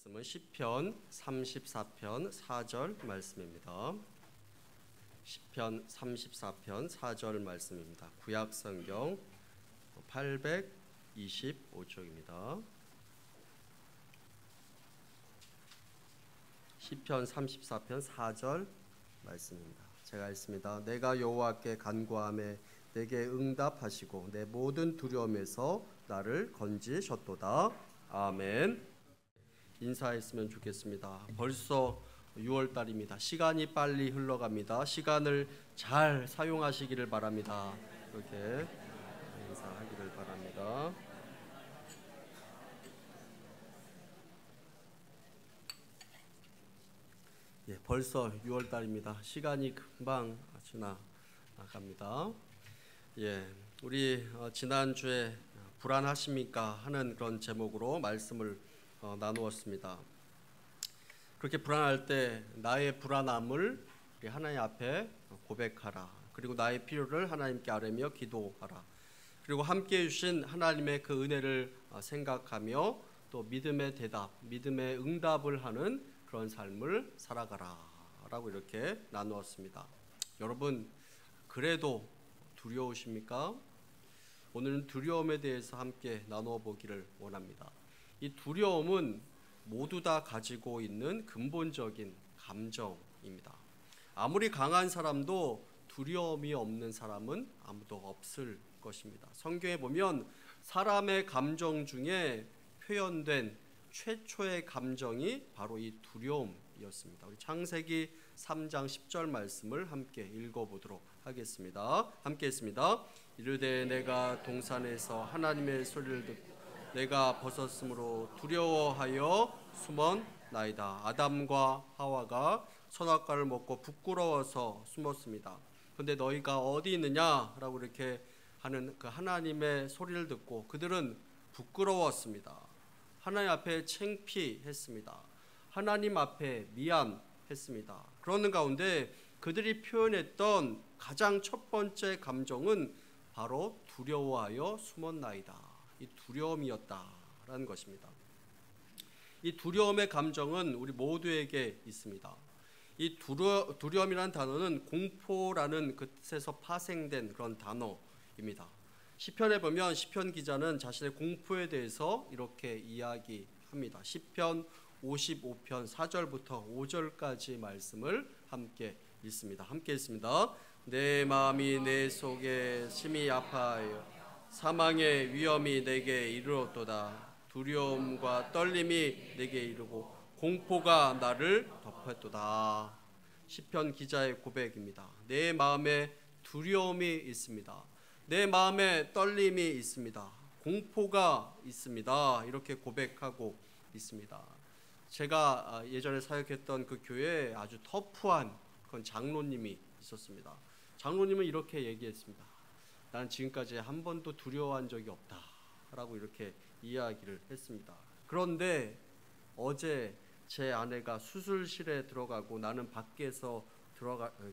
말씀은 시편 34편 4절 말씀입니다. 시편 34편 4절 말씀입니다. 구약 성경 825쪽입니다. 시편 34편 4절 말씀입니다. 제가 읽습니다. 내가 여호와께 간구하매 내게 응답하시고 내 모든 두려움에서 나를 건지셨도다. 아멘. 인사했으면 좋겠습니다. 벌써 6월달입니다. 시간이 빨리 흘러갑니다. 시간을 잘 사용하시기를 바랍니다. 이렇게 인사하기를 바랍니다. 예, 벌써 6월달입니다. 시간이 금방 지나갑니다. 예, 우리 지난주에 불안하십니까? 하는 그런 제목으로 말씀을 나누었습니다. 그렇게 불안할 때 나의 불안함을 하나님 앞에 고백하라. 그리고 나의 필요를 하나님께 아뢰며 기도하라. 그리고 함께 해주신 하나님의 그 은혜를 생각하며 또 믿음의 대답, 믿음의 응답을 하는 그런 삶을 살아가라 라고 이렇게 나누었습니다. 여러분, 그래도 두려우십니까? 오늘은 두려움에 대해서 함께 나누어 보기를 원합니다. 이 두려움은 모두 다 가지고 있는 근본적인 감정입니다. 아무리 강한 사람도 두려움이 없는 사람은 아무도 없을 것입니다. 성경에 보면 사람의 감정 중에 표현된 최초의 감정이 바로 이 두려움이었습니다. 우리 창세기 3장 10절 말씀을 함께 읽어보도록 하겠습니다. 함께 했습니다. 이르되 내가 동산에서 하나님의 소리를 듣고 내가 벗었으므로 두려워하여 숨었나이다. 아담과 하와가 선악과를 먹고 부끄러워서 숨었습니다. 그런데 너희가 어디 있느냐라고 이렇게 하는 그 하나님의 소리를 듣고 그들은 부끄러웠습니다. 하나님 앞에 창피했습니다. 하나님 앞에 미안했습니다. 그러는 가운데 그들이 표현했던 가장 첫 번째 감정은 바로 두려워하여 숨었나이다. 이 두려움이었다라는 것입니다. 이 두려움의 감정은 우리 모두에게 있습니다. 이 두려움이라는 단어는 공포라는 그 뜻에서 파생된 그런 단어입니다. 시편에 보면 시편 기자는 자신의 공포에 대해서 이렇게 이야기합니다. 시편 55편 4절부터 5절까지 말씀을 함께 읽습니다. 함께 읽습니다. 내 마음이 내 속에 심히 아파하여 사망의 위험이 내게 이르렀도다. 두려움과 떨림이 내게 이르고 공포가 나를 덮었도다. 시편 기자의 고백입니다. 내 마음에 두려움이 있습니다. 내 마음에 떨림이 있습니다. 공포가 있습니다. 이렇게 고백하고 있습니다. 제가 예전에 사역했던 그 교회에 아주 터프한 그런 장로님이 있었습니다. 장로님은 이렇게 얘기했습니다. 나는 지금까지 한 번도 두려워한 적이 없다 라고 이렇게 이야기를 했습니다. 그런데 어제 제 아내가 수술실에 들어가고 나는 밖에서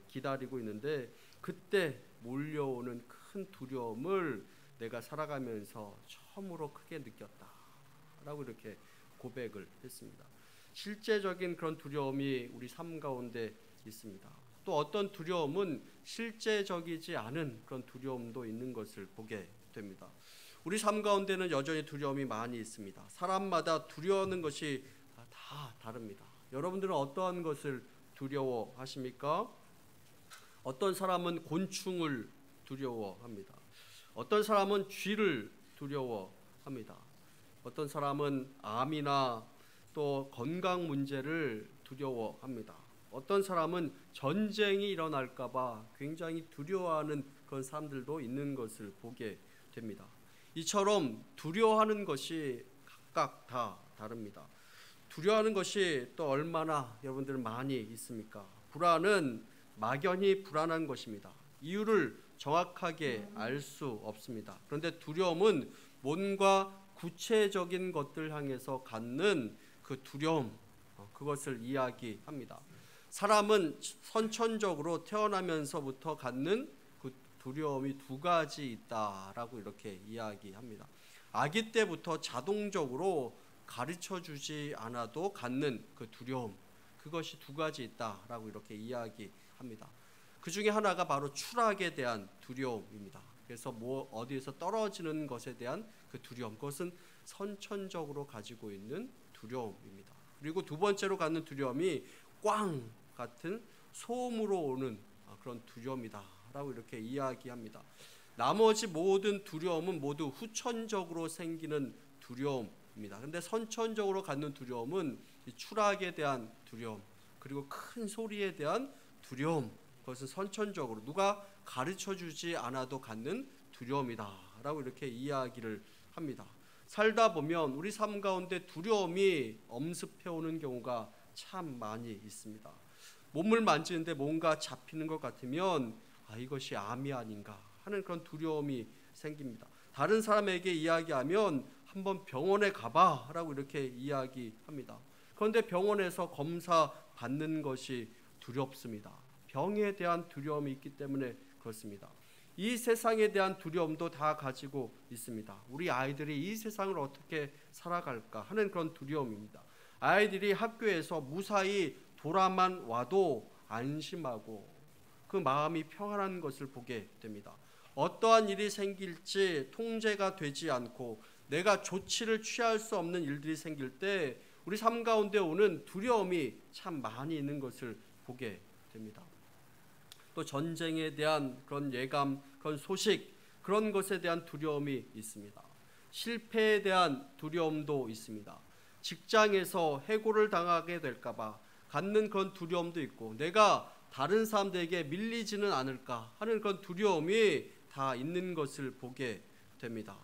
기다리고 있는데 그때 몰려오는 큰 두려움을 내가 살아가면서 처음으로 크게 느꼈다 라고 이렇게 고백을 했습니다. 실제적인 그런 두려움이 우리 삶 가운데 있습니다. 또 어떤 두려움은 실제적이지 않은 그런 두려움도 있는 것을 보게 됩니다. 우리 삶 가운데는 여전히 두려움이 많이 있습니다. 사람마다 두려워하는 것이 다 다릅니다. 여러분들은 어떠한 것을 두려워하십니까? 어떤 사람은 곤충을 두려워합니다. 어떤 사람은 쥐를 두려워합니다. 어떤 사람은 암이나 또 건강 문제를 두려워합니다. 어떤 사람은 전쟁이 일어날까 봐 굉장히 두려워하는 그런 사람들도 있는 것을 보게 됩니다. 이처럼 두려워하는 것이 각각 다 다릅니다. 두려워하는 것이 또 얼마나 여러분들 많이 있습니까? 불안은 막연히 불안한 것입니다. 이유를 정확하게 알 수 없습니다. 그런데 두려움은 뭔가 구체적인 것들 향해서 갖는 그 두려움, 그것을 이야기합니다. 사람은 선천적으로 태어나면서부터 갖는 그 두려움이 두 가지 있다라고 이렇게 이야기합니다. 아기 때부터 자동적으로 가르쳐 주지 않아도 갖는 그 두려움, 그것이 두 가지 있다라고 이렇게 이야기합니다. 그 중에 하나가 바로 추락에 대한 두려움입니다. 그래서 어디에서 떨어지는 것에 대한 그 두려움, 그것은 선천적으로 가지고 있는 두려움입니다. 그리고 두 번째로 갖는 두려움이 꽝 같은 소음으로 오는 그런 두려움이다라고 이렇게 이야기합니다. 나머지 모든 두려움은 모두 후천적으로 생기는 두려움입니다. 그런데 선천적으로 갖는 두려움은 이 추락에 대한 두려움, 그리고 큰 소리에 대한 두려움, 그것은 선천적으로 누가 가르쳐주지 않아도 갖는 두려움이다라고 이렇게 이야기를 합니다. 살다 보면 우리 삶 가운데 두려움이 엄습해오는 경우가 참 많이 있습니다. 몸을 만지는데 뭔가 잡히는 것 같으면 이것이 암이 아닌가 하는 그런 두려움이 생깁니다. 다른 사람에게 이야기하면 한번 병원에 가봐 라고 이렇게 이야기합니다. 그런데 병원에서 검사 받는 것이 두렵습니다. 병에 대한 두려움이 있기 때문에 그렇습니다. 이 세상에 대한 두려움도 다 가지고 있습니다. 우리 아이들이 이 세상을 어떻게 살아갈까 하는 그런 두려움입니다. 아이들이 학교에서 무사히 돌아만 와도 안심하고 그 마음이 평안한 것을 보게 됩니다. 어떠한 일이 생길지 통제가 되지 않고 내가 조치를 취할 수 없는 일들이 생길 때 우리 삶 가운데 오는 두려움이 참 많이 있는 것을 보게 됩니다. 또 전쟁에 대한 그런 예감, 그런 소식, 그런 것에 대한 두려움이 있습니다. 실패에 대한 두려움도 있습니다. 직장에서 해고를 당하게 될까 봐 갖는 그런 두려움도 있고 내가 다른 사람들에게 밀리지는 않을까 하는 그런 두려움이 다 있는 것을 보게 됩니다.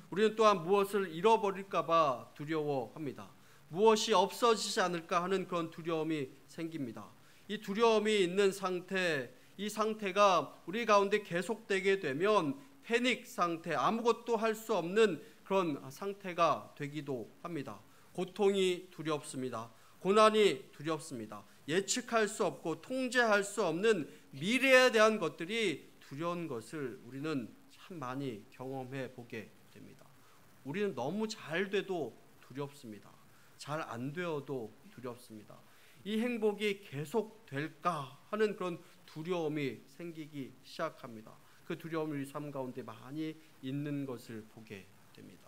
우리는 또한 무엇을 잃어버릴까 봐 두려워합니다. 무엇이 없어지지 않을까 하는 그런 두려움이 생깁니다. 이 두려움이 있는 상태, 이 상태가 우리 가운데 계속되게 되면 패닉 상태, 아무것도 할 수 없는 그런 상태가 되기도 합니다. 고통이 두렵습니다. 고난이 두렵습니다. 예측할 수 없고 통제할 수 없는 미래에 대한 것들이 두려운 것을 우리는 참 많이 경험해 보게 됩니다. 우리는 너무 잘 돼도 두렵습니다. 잘 안 되어도 두렵습니다. 이 행복이 계속 될까 하는 그런 두려움이 생기기 시작합니다. 그 두려움이 우리 삶 가운데 많이 있는 것을 보게 됩니다.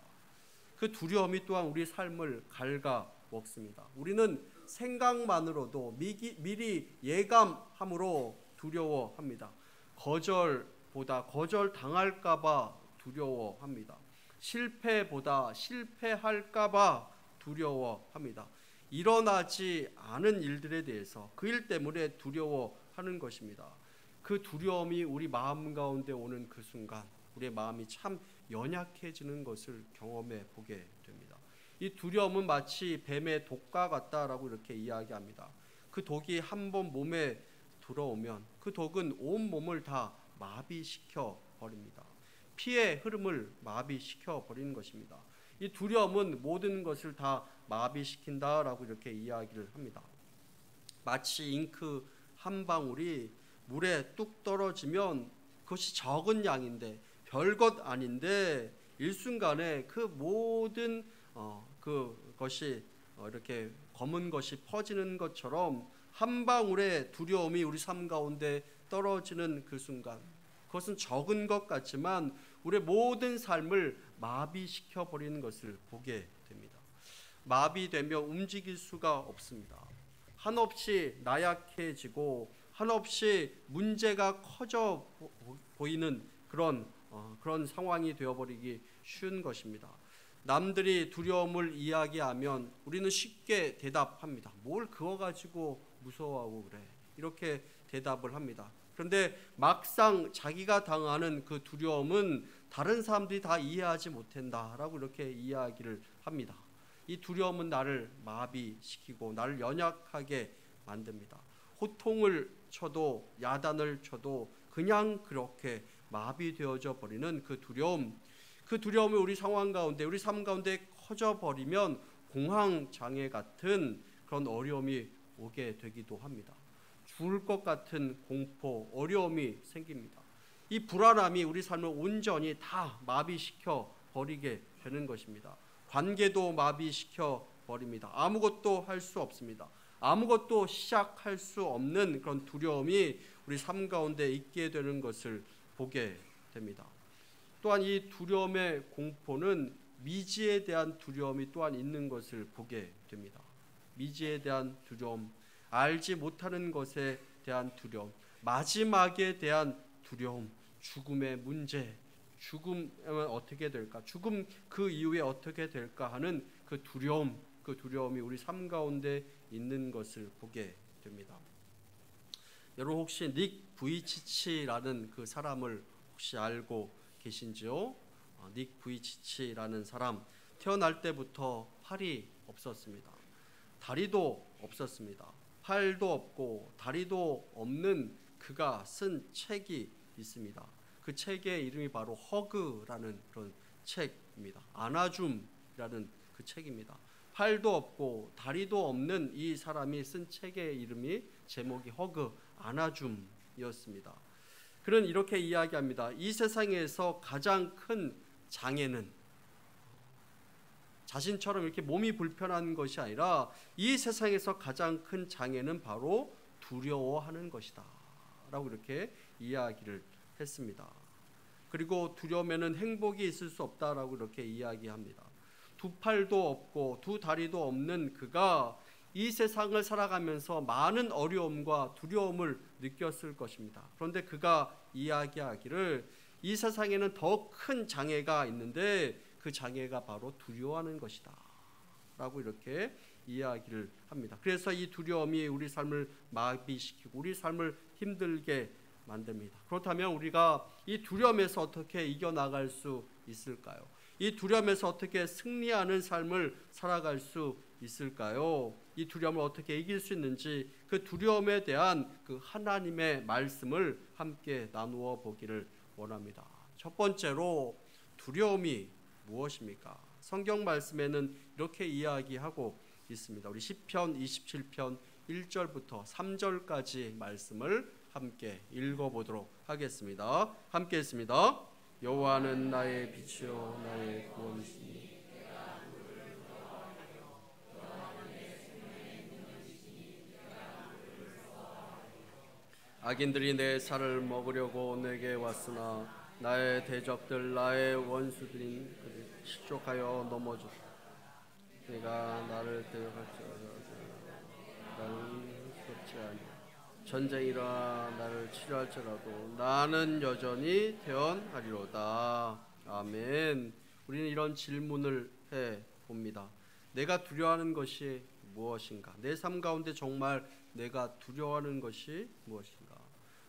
그 두려움이 또한 우리 삶을 갉아먹습니다. 우리는 생각만으로도 미리 예감함으로 두려워합니다. 거절보다 거절당할까 봐 두려워합니다. 실패보다 실패할까 봐 두려워합니다. 일어나지 않은 일들에 대해서 그 일 때문에 두려워하는 것입니다. 그 두려움이 우리 마음 가운데 오는 그 순간 우리의 마음이 참 연약해지는 것을 경험해 보게 됩니다. 이 두려움은 마치 뱀의 독과 같다라고 이렇게 이야기합니다. 그 독이 한 번 몸에 들어오면 그 독은 온 몸을 다 마비시켜 버립니다. 피의 흐름을 마비시켜 버리는 것입니다. 이 두려움은 모든 것을 다 마비시킨다라고 이렇게 이야기를 합니다. 마치 잉크 한 방울이 물에 뚝 떨어지면 그것이 적은 양인데 별것 아닌데 일순간에 그 모든 그것이 이렇게 검은 것이 퍼지는 것처럼 한 방울의 두려움이 우리 삶 가운데 떨어지는 그 순간 그것은 적은 것 같지만 우리의 모든 삶을 마비시켜 버리는 것을 보게 됩니다. 마비되며 움직일 수가 없습니다. 한없이 나약해지고 한없이 문제가 커져 보이는 그런 상황이 되어버리기 쉬운 것입니다. 남들이 두려움을 이야기하면 우리는 쉽게 대답합니다. 뭘 그거 가지고 무서워하고 그래. 이렇게 대답을 합니다. 그런데 막상 자기가 당하는 그 두려움은 다른 사람들이 다 이해하지 못한다라고 이렇게 이야기를 합니다. 이 두려움은 나를 마비시키고 나를 연약하게 만듭니다. 호통을 쳐도 야단을 쳐도 그냥 그렇게 마비되어져 버리는 그 두려움이 우리 상황 가운데 우리 삶 가운데 커져 버리면 공황장애 같은 그런 어려움이 오게 되기도 합니다. 죽을 것 같은 공포, 어려움이 생깁니다. 이 불안함이 우리 삶을 온전히 다 마비시켜 버리게 되는 것입니다. 관계도 마비시켜 버립니다. 아무것도 할 수 없습니다. 아무것도 시작할 수 없는 그런 두려움이 우리 삶 가운데 있게 되는 것을 보게 됩니다. 또한 이 두려움의 공포는 미지에 대한 두려움이 또한 있는 것을 보게 됩니다. 미지에 대한 두려움, 알지 못하는 것에 대한 두려움, 마지막에 대한 두려움, 죽음의 문제, 죽음은 어떻게 될까? 죽음 그 이후에 어떻게 될까 하는 그 두려움이 우리 삶 가운데 있는 것을 보게 됩니다. 여러분 혹시 닉 부이치치라는 그 사람을 혹시 알고 계신지요? 닉 부이치치라는 사람, 태어날 때부터 팔이 없었습니다. 다리도 없었습니다. 팔도 없고 다리도 없는 그가 쓴 책이 있습니다. 그 책의 이름이 바로 허그라는 그런 책입니다. 안아줌이라는 그 책입니다. 팔도 없고 다리도 없는 이 사람이 쓴 책의 이름이 제목이 허그, 안아줌이었습니다. 그는 이렇게 이야기합니다. 이 세상에서 가장 큰 장애는 자신처럼 이렇게 몸이 불편한 것이 아니라 이 세상에서 가장 큰 장애는 바로 두려워하는 것이다 라고 이렇게 이야기를 했습니다. 그리고 두려움에는 행복이 있을 수 없다라고 이렇게 이야기합니다. 두 팔도 없고 두 다리도 없는 그가 이 세상을 살아가면서 많은 어려움과 두려움을 느꼈을 것입니다. 그런데 그가 이야기하기를 이 세상에는 더 큰 장애가 있는데 그 장애가 바로 두려워하는 것이다 라고 이렇게 이야기를 합니다. 그래서 이 두려움이 우리 삶을 마비시키고 우리 삶을 힘들게 만듭니다. 그렇다면 우리가 이 두려움에서 어떻게 이겨나갈 수 있을까요? 이 두려움에서 어떻게 승리하는 삶을 살아갈 수 있을까요? 이 두려움을 어떻게 이길 수 있는지 그 두려움에 대한 그 하나님의 말씀을 함께 나누어 보기를 원합니다. 첫 번째로 두려움이 무엇입니까? 성경 말씀에는 이렇게 이야기하고 있습니다. 우리 시편 27편 1절부터 3절까지 말씀을 함께 읽어보도록 하겠습니다. 함께 읽습니다. 여호와는 나의 빛이요 나의 구원이시니 악인들이 내 살을 먹으려고 내게 왔으나 나의 대적들 나의 원수들인 그를 실족하여 넘어졌다. 내가 나를 대적할지라도 나는 섭지 아니하리라. 전쟁이라 나를 치료할지라도 나는 여전히 태어나리로다. 아멘. 우리는 이런 질문을 해봅니다. 내가 두려워하는 것이 무엇인가? 내 삶 가운데 정말 내가 두려워하는 것이 무엇인가?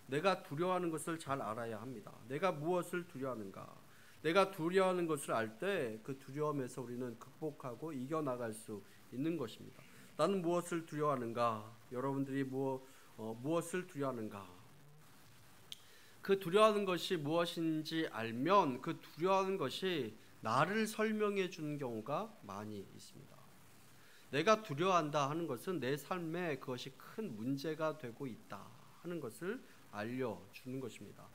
내가 두려워하는 것을 잘 알아야 합니다. 내가 무엇을 두려워하는가? 내가 두려워하는 것을 알 때 그 두려움에서 우리는 극복하고 이겨나갈 수 있는 것입니다. 나는 무엇을 두려워하는가? 여러분들이 무엇을 두려워하는가? 그 두려워하는 것이 무엇인지 알면 그 두려워하는 것이 나를 설명해 주는 경우가 많이 있습니다. 내가 두려워한다 하는 것은 내 삶에 그것이 큰 문제가 되고 있다 하는 것을 알려주는 것입니다.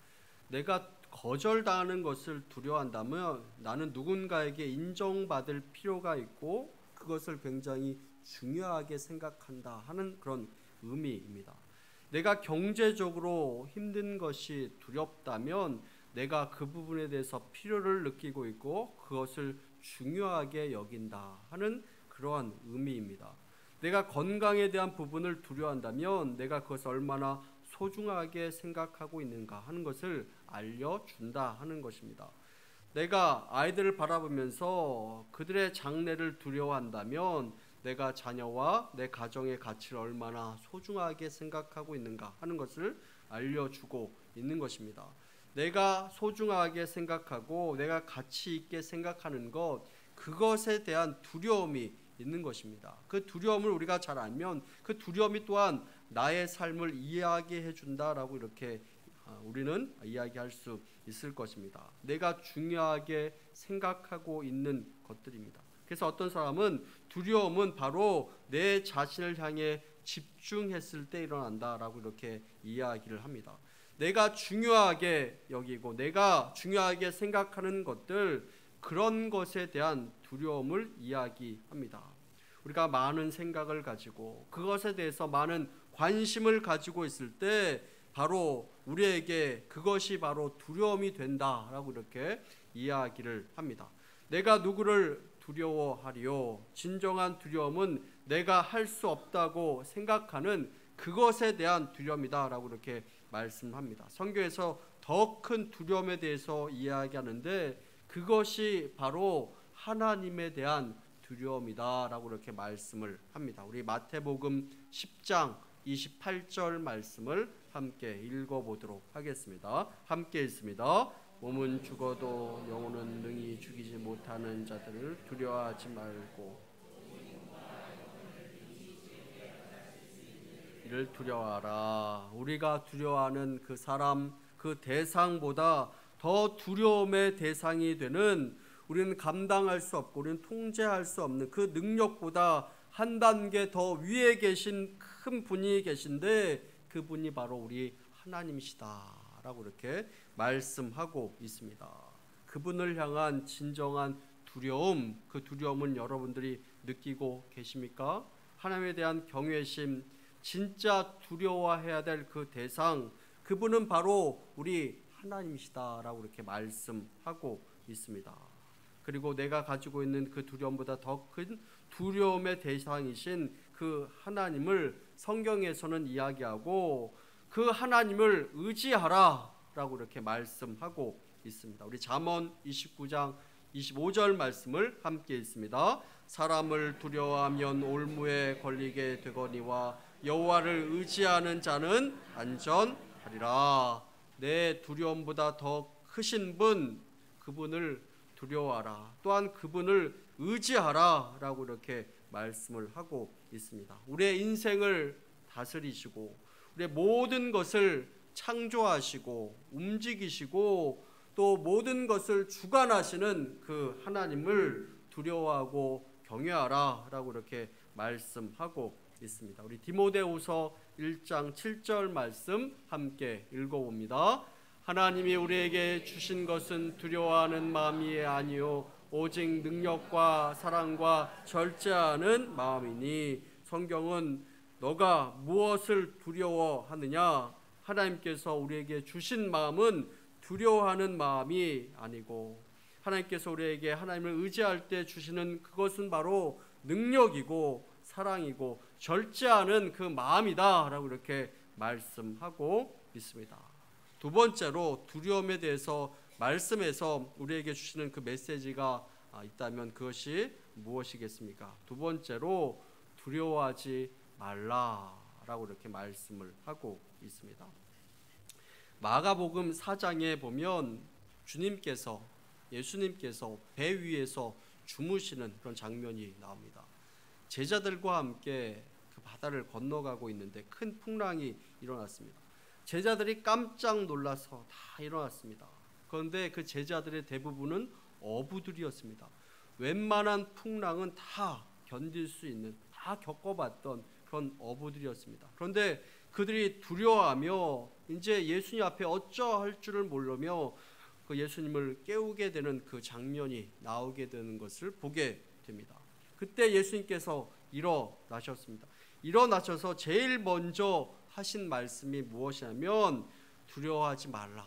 내가 거절당하는 것을 두려워한다면 나는 누군가에게 인정받을 필요가 있고 그것을 굉장히 중요하게 생각한다 하는 그런 의미입니다. 내가 경제적으로 힘든 것이 두렵다면 내가 그 부분에 대해서 필요를 느끼고 있고 그것을 중요하게 여긴다 하는 그러한 의미입니다. 내가 건강에 대한 부분을 두려워한다면 내가 그것을 얼마나 소중하게 생각하고 있는가 하는 것을 알려준다 하는 것입니다. 내가 아이들을 바라보면서 그들의 장래를 두려워한다면 내가 자녀와 내 가정의 가치를 얼마나 소중하게 생각하고 있는가 하는 것을 알려주고 있는 것입니다. 내가 소중하게 생각하고 내가 가치 있게 생각하는 것, 그것에 대한 두려움이 있는 것입니다. 그 두려움을 우리가 잘 알면 그 두려움이 또한 나의 삶을 이해하게 해준다라고 이렇게 우리는 이야기할 수 있을 것입니다. 내가 중요하게 생각하고 있는 것들입니다. 그래서 어떤 사람은 두려움은 바로 내 자신을 향해 집중했을 때 일어난다라고 이렇게 이야기를 합니다. 내가 중요하게 여기고 내가 중요하게 생각하는 것들, 그런 것에 대한 두려움을 이야기합니다. 우리가 많은 생각을 가지고 그것에 대해서 많은 관심을 가지고 있을 때 바로 우리에게 그것이 바로 두려움이 된다라고 이렇게 이야기를 합니다. 내가 누구를 두려워하리요? 진정한 두려움은 내가 할 수 없다고 생각하는 그것에 대한 두려움이다라고 이렇게 말씀합니다. 성경에서 더 큰 두려움에 대해서 이야기하는데 그것이 바로 하나님에 대한 두려움이다라고 이렇게 말씀을 합니다. 우리 마태복음 10장 28절 말씀을 함께 읽어보도록 하겠습니다. 함께 읽습니다. 몸은 죽어도 영혼은 능히 죽이지 못하는 자들을 두려워하지 말고 이를 두려워하라. 우리가 두려워하는 그 사람, 그 대상보다 더 두려움의 대상이 되는, 우리는 감당할 수 없고 우리는 통제할 수 없는 그 능력보다 한 단계 더 위에 계신 큰 분이 계신데 그분이 바로 우리 하나님이시다라고 이렇게 말씀하고 있습니다. 그분을 향한 진정한 두려움, 그 두려움은 여러분들이 느끼고 계십니까? 하나님에 대한 경외심, 진짜 두려워해야 될 그 대상, 그분은 바로 우리 하나님이시다라고 이렇게 말씀하고 있습니다. 그리고 내가 가지고 있는 그 두려움보다 더 큰 두려움의 대상이신 그 하나님을 성경에서는 이야기하고 그 하나님을 의지하라라고 이렇게 말씀하고 있습니다. 우리 잠언 29장 25절 말씀을 함께 읽습니다. 사람을 두려워하면 올무에 걸리게 되거니와 여호와를 의지하는 자는 안전하리라. 내 두려움보다 더 크신 분, 그분을 두려워하라. 또한 그분을 의지하라 라고 이렇게 말씀을 하고 있습니다. 우리의 인생을 다스리시고 우리의 모든 것을 창조하시고 움직이시고 또 모든 것을 주관하시는 그 하나님을 두려워하고 경외하라 라고 이렇게 말씀하고 있습니다. 우리 디모데후서 1장 7절 말씀 함께 읽어봅니다. 하나님이 우리에게 주신 것은 두려워하는 마음이 아니요 오직 능력과 사랑과 절제하는 마음이니. 성경은 너가 무엇을 두려워하느냐? 하나님께서 우리에게 주신 마음은 두려워하는 마음이 아니고 하나님께서 우리에게 하나님을 의지할 때 주시는 그것은 바로 능력이고 사랑이고 절제하는 그 마음이다 라고 이렇게 말씀하고 있습니다. 두 번째로 두려움에 대해서 말씀에서 우리에게 주시는 그 메시지가 있다면 그것이 무엇이겠습니까? 두 번째로 두려워하지 말라라고 이렇게 말씀을 하고 있습니다. 마가복음 4장에 보면 예수님께서 배 위에서 주무시는 그런 장면이 나옵니다. 제자들과 함께 그 바다를 건너가고 있는데 큰 풍랑이 일어났습니다. 제자들이 깜짝 놀라서 다 일어났습니다. 그런데 그 제자들의 대부분은 어부들이었습니다. 웬만한 풍랑은 다 견딜 수 있는, 다 겪어봤던 그런 어부들이었습니다. 그런데 그들이 두려워하며 이제 예수님 앞에 어쩌할 줄을 모르며 그 예수님을 깨우게 되는 그 장면이 나오게 되는 것을 보게 됩니다. 그때 예수님께서 일어나셨습니다. 일어나셔서 제일 먼저 하신 말씀이 무엇이냐면 두려워하지 말라.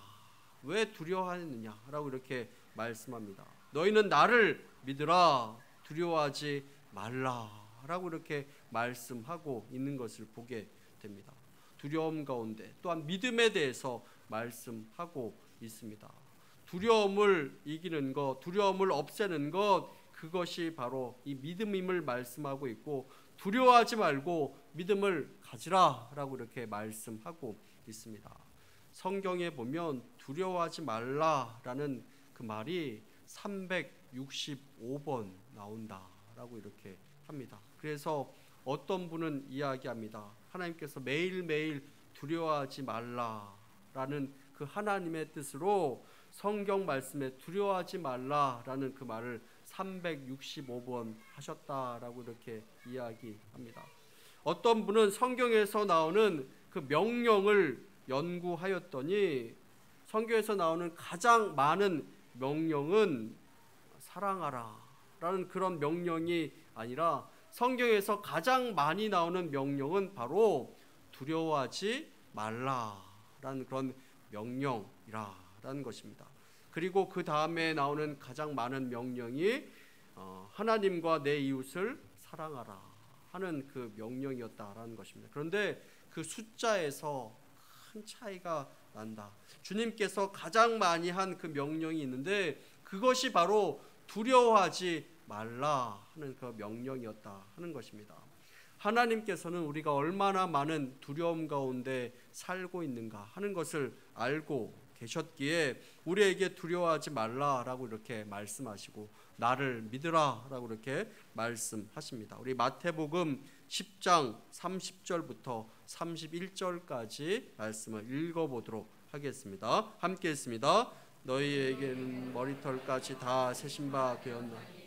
왜 두려워하느냐라고 이렇게 말씀합니다. 너희는 나를 믿으라. 두려워하지 말라라고 이렇게 말씀하고 있는 것을 보게 됩니다. 두려움 가운데 또한 믿음에 대해서 말씀하고 있습니다. 두려움을 이기는 것, 두려움을 없애는 것, 그것이 바로 이 믿음임을 말씀하고 있고 두려워하지 말고 믿음을 가지라라고 이렇게 말씀하고 있습니다. 성경에 보면 두려워하지 말라라는 그 말이 365번 나온다라고 이렇게 합니다. 그래서 어떤 분은 이야기합니다. 하나님께서 매일매일 두려워하지 말라라는 그 하나님의 뜻으로 성경 말씀에 두려워하지 말라라는 그 말을 365번 하셨다라고 이렇게 이야기합니다. 어떤 분은 성경에서 나오는 그 명령을 연구하였더니 성경에서 나오는 가장 많은 명령은 사랑하라 라는 그런 명령이 아니라 성경에서 가장 많이 나오는 명령은 바로 두려워하지 말라라는 그런 명령이라는 것입니다. 그리고 그 다음에 나오는 가장 많은 명령이 하나님과 내 이웃을 사랑하라 하는 그 명령이었다라는 것입니다. 그런데 그 숫자에서 큰 차이가 난다. 주님께서 가장 많이 한 그 명령이 있는데 그것이 바로 두려워하지 말라 하는 그 명령이었다 하는 것입니다. 하나님께서는 우리가 얼마나 많은 두려움 가운데 살고 있는가 하는 것을 알고 계셨기에 우리에게 두려워하지 말라라고 이렇게 말씀하시고 나를 믿으라라고 이렇게 말씀하십니다. 우리 마태복음 10장 30절부터 31절까지 말씀을 읽어보도록 하겠습니다. 함께 했습니다. 너희에게는 머리털까지 다 세신 바 되었나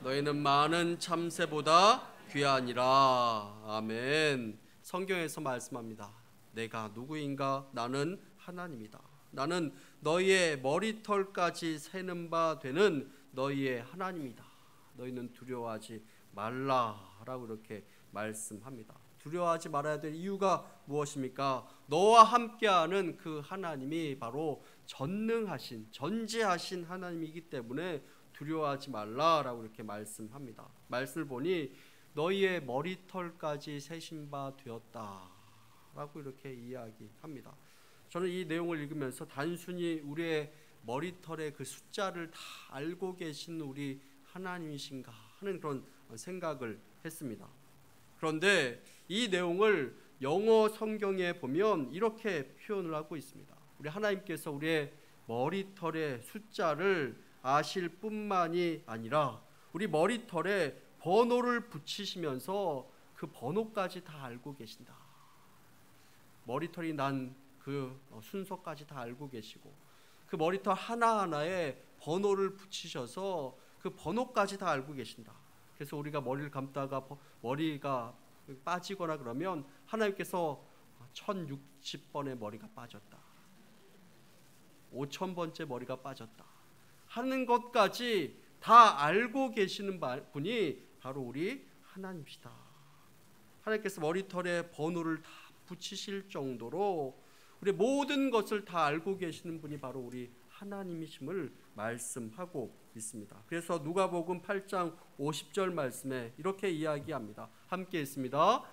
너희는 많은 참새보다 귀하니라. 아멘. 성경에서 말씀합니다. 내가 누구인가? 나는 하나님이다. 나는 너희의 머리털까지 세는 바 되는 너희의 하나님이다. 너희는 두려워하지 말라라고 이렇게 말씀합니다. 두려워하지 말아야 될 이유가 무엇입니까? 너와 함께하는 그 하나님이 바로 전능하신 전지하신 하나님이기 때문에 두려워하지 말라라고 이렇게 말씀합니다. 말씀을 보니 너희의 머리털까지 세신 바 되었다라고 이렇게 이야기합니다. 저는 이 내용을 읽으면서 단순히 우리의 머리털의 그 숫자를 다 알고 계신 우리 하나님이신가 하는 그런 생각을 했습니다. 그런데 이 내용을 영어 성경에 보면 이렇게 표현을 하고 있습니다. 우리 하나님께서 우리의 머리털의 숫자를 아실 뿐만이 아니라 우리 머리털에 번호를 붙이시면서 그 번호까지 다 알고 계신다. 머리털이 난 그 순서까지 다 알고 계시고 그 머리털 하나하나에 번호를 붙이셔서 그 번호까지 다 알고 계신다. 그래서 우리가 머리를 감다가 머리가 빠지거나 그러면 하나님께서 1060번의 머리가 빠졌다, 5000번째 머리가 빠졌다 하는 것까지 다 알고 계시는 분이 바로 우리 하나님이시다. 하나님께서 머리털에 번호를 다 붙이실 정도로 우리 모든 것을 다 알고 계시는 분이 바로 우리 하나님이심을 말씀하고 있습니다. 그래서 누가복음 8장 50절 말씀에 이렇게 이야기합니다. 함께 있습니다.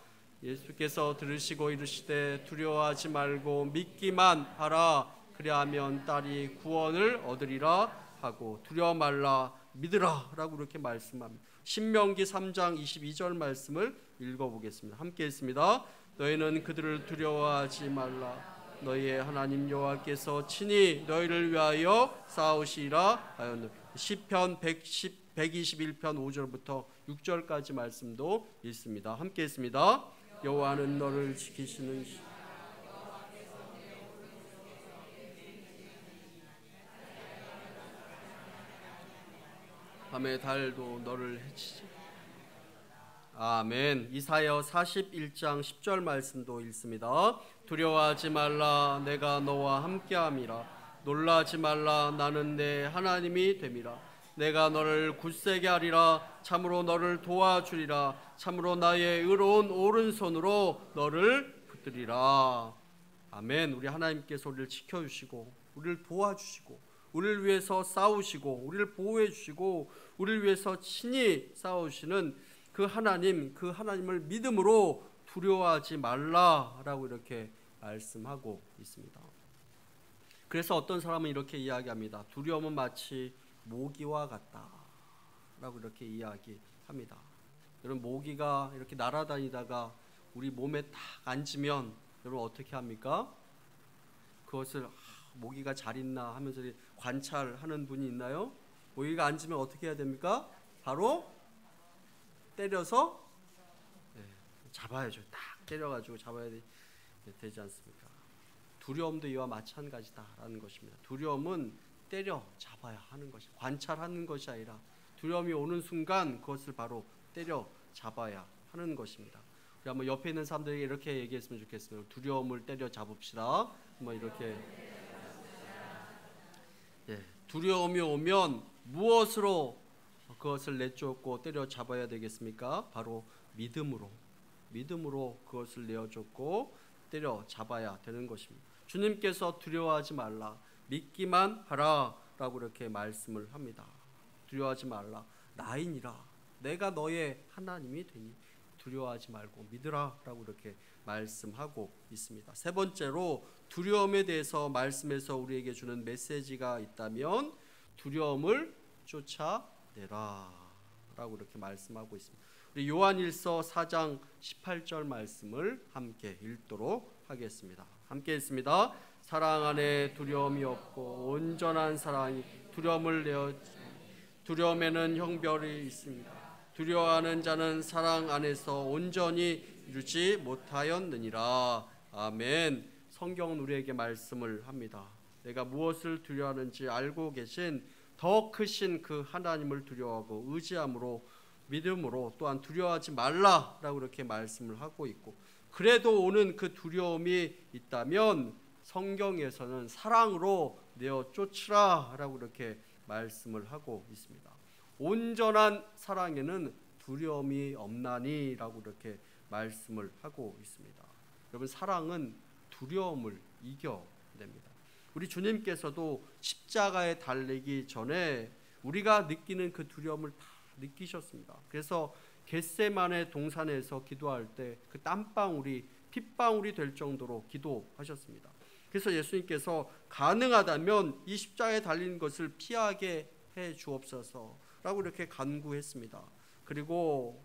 예수께서 들으시고 이르시되 두려워하지 말고 믿기만 하라. 그리하면 딸이 구원을 얻으리라 하고 두려워 말라 믿으라 라고 이렇게 말씀합니다. 신명기 3장 22절 말씀을 읽어보겠습니다. 함께 있습니다. 너희는 그들을 두려워하지 말라. 너희의 하나님 여호와께서 친히 너희를 위하여 싸우시리라 하였노라. 시편 121편 5절부터 6절까지 말씀도 있습니다. 함께 있습니다. 여호와는 너를 지키시는 밤의 달도 너를 해치지. 아멘. 이사야 41장 10절 말씀도 읽습니다. 두려워하지 말라. 내가 너와 함께함이라. 놀라지 말라. 나는 내 하나님이 됨이라. 내가 너를 굳세게 하리라. 참으로 너를 도와주리라. 참으로 나의 의로운 오른손으로 너를 붙들리라. 아멘. 우리 하나님께서 우리를 지켜주시고 우리를 도와주시고 우리를 위해서 싸우시고 우리를 보호해 주시고 우리를 위해서 친히 싸우시는 그 하나님을 믿음으로 두려워하지 말라라고 이렇게 말씀하고 있습니다. 그래서 어떤 사람은 이렇게 이야기합니다. 두려움은 마치 모기와 같다라고 이렇게 이야기합니다. 여러분, 모기가 이렇게 날아다니다가 우리 몸에 딱 앉으면 여러분 어떻게 합니까? 그것을 모기가 잘 있나 하면서 관찰하는 분이 있나요? 모기가 앉으면 어떻게 해야 됩니까? 바로 때려서 잡아야죠. 딱 때려가지고 잡아야 되지 않습니까? 두려움도 이와 마찬가지다라는 것입니다. 두려움은 때려 잡아야 하는 것이, 관찰하는 것이 아니라 두려움이 오는 순간 그것을 바로 때려 잡아야 하는 것입니다. 우리 한번 옆에 있는 사람들에게 이렇게 얘기했으면 좋겠어요. 두려움을 때려 잡읍시다. 뭐 이렇게. 두려움이 오면 무엇으로 그것을 내쫓고 때려잡아야 되겠습니까? 바로 믿음으로 그것을 내어쫓고 때려잡아야 되는 것입니다. 주님께서 두려워하지 말라, 믿기만 하라 라고 이렇게 말씀을 합니다. 두려워하지 말라, 나이니라, 내가 너의 하나님이 되니 두려워하지 말고 믿으라 라고 이렇게 말씀하고 있습니다. 세 번째로 두려움에 대해서 말씀에서 우리에게 주는 메시지가 있다면 두려움을 쫓아내라 라고 이렇게 말씀하고 있습니다. 우리 요한일서 4장 18절 말씀을 함께 읽도록 하겠습니다. 함께 읽습니다. 사랑 안에 두려움이 없고 온전한 사랑이 두려움을 내어 두려움에는 형벌이 있습니다. 두려워하는 자는 사랑 안에서 온전히 이루지 못하였느니라. 아멘. 성경은 우리에게 말씀을 합니다. 내가 무엇을 두려워하는지 알고 계신 더 크신 그 하나님을 두려워하고 의지함으로 믿음으로 또한 두려워하지 말라라고 이렇게 말씀을 하고 있고, 그래도 오는 그 두려움이 있다면 성경에서는 사랑으로 내어 쫓으라라고 이렇게 말씀을 하고 있습니다. 온전한 사랑에는 두려움이 없나니라고 이렇게 말씀을 하고 있습니다. 여러분, 사랑은 두려움을 이겨냅니다. 우리 주님께서도 십자가에 달리기 전에 우리가 느끼는 그 두려움을 다 느끼셨습니다. 그래서 겟세마네 동산에서 기도할 때 그 땀방울이 핏방울이 될 정도로 기도하셨습니다. 그래서 예수님께서 가능하다면 이 십자가에 달린 것을 피하게 해 주옵소서 라고 이렇게 간구했습니다. 그리고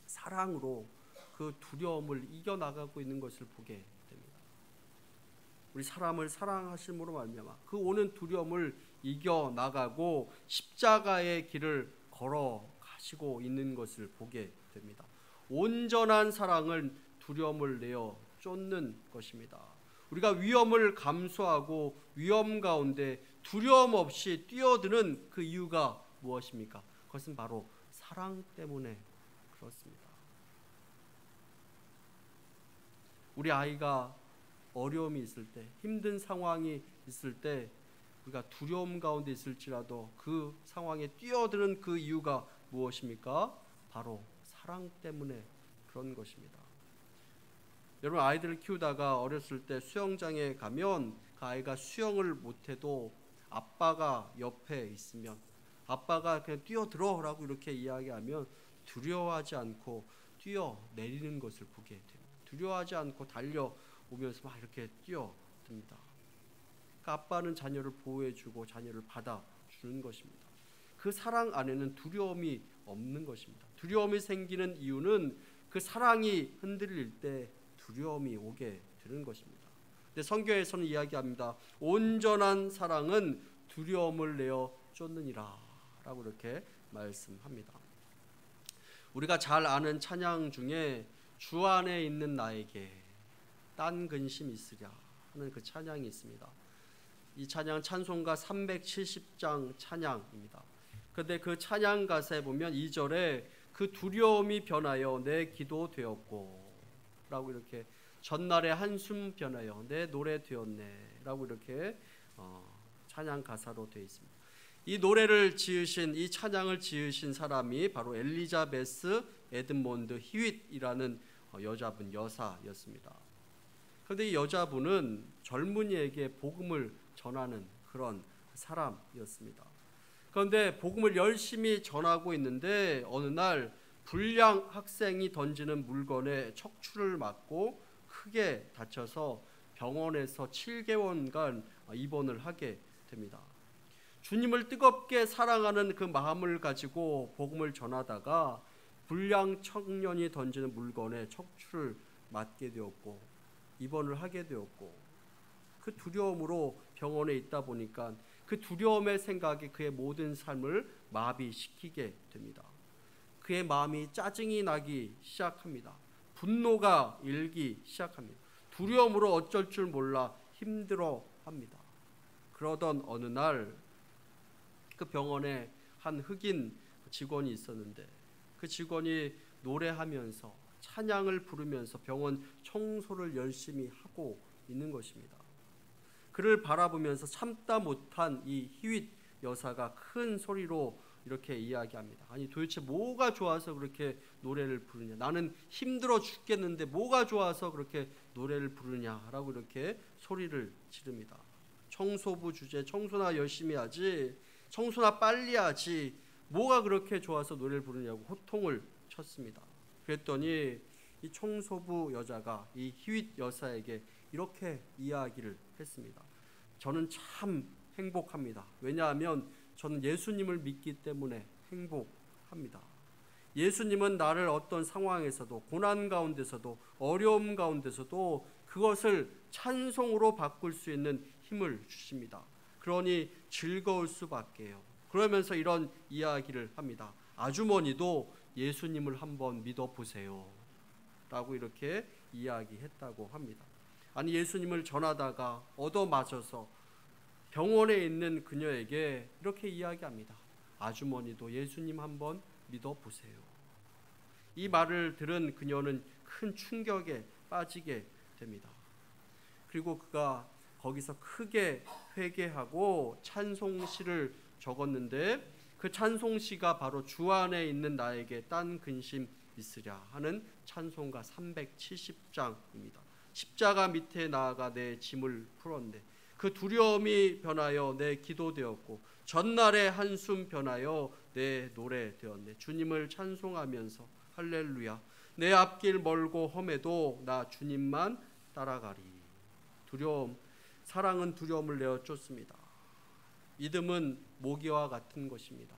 사랑으로 그 두려움을 이겨나가고 있는 것을 보게 됩니다. 우리 사람을 사랑하심으로 말미암아 그 오는 두려움을 이겨나가고 십자가의 길을 걸어가시고 있는 것을 보게 됩니다. 온전한 사랑은 두려움을 내어 쫓는 것입니다. 우리가 위험을 감수하고 위험 가운데 두려움 없이 뛰어드는 그 이유가 무엇입니까? 그것은 바로 사랑 때문에 그렇습니다. 우리 아이가 어려움이 있을 때, 힘든 상황이 있을 때 우리가 두려움 가운데 있을지라도 그 상황에 뛰어드는 그 이유가 무엇입니까? 바로 사랑 때문에 그런 것입니다. 여러분, 아이들을 키우다가 어렸을 때 수영장에 가면 그 아이가 수영을 못해도 아빠가 옆에 있으면 아빠가 그냥 뛰어들어라고 이렇게 이야기하면 두려워하지 않고 뛰어내리는 것을 보게 됩니다. 두려워하지 않고 달려오면서 막 이렇게 뛰어듭니다. 그러니까 아빠는 자녀를 보호해주고 자녀를 받아주는 것입니다. 그 사랑 안에는 두려움이 없는 것입니다. 두려움이 생기는 이유는 그 사랑이 흔들릴 때 두려움이 오게 되는 것입니다. 근데 성경에서는 이야기합니다. 온전한 사랑은 두려움을 내어 쫓느니라 라고 이렇게 말씀합니다. 우리가 잘 아는 찬양 중에 주 안에 있는 나에게 딴 근심 있으랴 하는 그 찬양이 있습니다. 이 찬양 찬송가 370장 찬양입니다. 그런데 그 찬양 가사에 보면 2절에 그 두려움이 변하여 내 기도 되었고 라고 이렇게 전날의 한숨 변하여 내 노래 되었네 라고 이렇게 찬양 가사로 되어 있습니다. 이 노래를 지으신, 이 찬양을 지으신 사람이 바로 엘리자베스 에드몬드 히윗이라는 여자분, 여사였습니다. 그런데 이 여자분은 젊은이에게 복음을 전하는 그런 사람이었습니다. 그런데 복음을 열심히 전하고 있는데 어느 날 불량 학생이 던지는 물건에 척추를 맞고 크게 다쳐서 병원에서 7개월간 입원을 하게 됩니다. 주님을 뜨겁게 사랑하는 그 마음을 가지고 복음을 전하다가 불량 청년이 던지는 물건에 척추를 맞게 되었고 입원을 하게 되었고, 그 두려움으로 병원에 있다 보니까 그 두려움의 생각이 그의 모든 삶을 마비시키게 됩니다. 그의 마음이 짜증이 나기 시작합니다. 분노가 일기 시작합니다. 두려움으로 어쩔 줄 몰라 힘들어합니다. 그러던 어느 날 그 병원에 한 흑인 직원이 있었는데 그 직원이 노래하면서 찬양을 부르면서 병원 청소를 열심히 하고 있는 것입니다. 그를 바라보면서 참다 못한 이 히윗 여사가 큰 소리로 이렇게 이야기합니다. 아니 도대체 뭐가 좋아서 그렇게 노래를 부르냐? 나는 힘들어 죽겠는데 뭐가 좋아서 그렇게 노래를 부르냐라고 이렇게 소리를 지릅니다. 청소부 주제, 청소나 열심히 하지, 청소나 빨리 하지, 뭐가 그렇게 좋아서 노래를 부르냐고 호통을 쳤습니다. 그랬더니 이 청소부 여자가 이 히윗 여사에게 이렇게 이야기를 했습니다. 저는 참 행복합니다. 왜냐하면 저는 예수님을 믿기 때문에 행복합니다. 예수님은 나를 어떤 상황에서도, 고난 가운데서도, 어려움 가운데서도 그것을 찬송으로 바꿀 수 있는 힘을 주십니다. 그러니 즐거울 수밖에요. 그러면서 이런 이야기를 합니다. 아주머니도 예수님을 한번 믿어보세요 라고 이렇게 이야기했다고 합니다. 아니 예수님을 전하다가 얻어맞아서 병원에 있는 그녀에게 이렇게 이야기합니다. 아주머니도 예수님 한번 믿어보세요. 이 말을 들은 그녀는 큰 충격에 빠지게 됩니다. 그리고 그가 거기서 크게 회개하고 찬송시를 적었는데 그 찬송시가 바로 주 안에 있는 나에게 딴 근심 있으랴 하는 찬송가 370장입니다. 십자가 밑에 나아가 내 짐을 풀었네. 그 두려움이 변하여 내 기도 되었고 전날의 한숨 변하여 내 노래 되었네. 주님을 찬송하면서 할렐루야. 내 앞길 멀고 험해도 나 주님만 따라가리. 두려움, 사랑은 두려움을 내어 쫓습니다. 믿음은 모기와 같은 것입니다.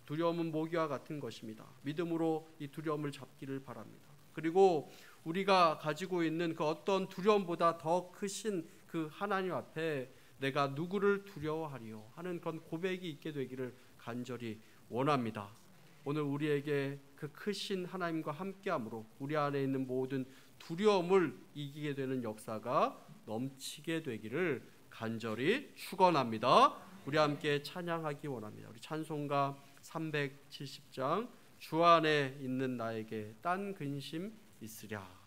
두려움은 모기와 같은 것입니다. 믿음으로 이 두려움을 잡기를 바랍니다. 그리고 우리가 가지고 있는 그 어떤 두려움보다 더 크신 그 하나님 앞에 내가 누구를 두려워하리요 하는 그런 고백이 있게 되기를 간절히 원합니다. 오늘 우리에게 그 크신 하나님과 함께함으로 우리 안에 있는 모든 두려움을 이기게 되는 역사가 넘치게 되기를 간절히 축원합니다. 우리 함께 찬양하기 원합니다. 우리 찬송가 370장 주 안에 있는 나에게 딴 근심 있으랴.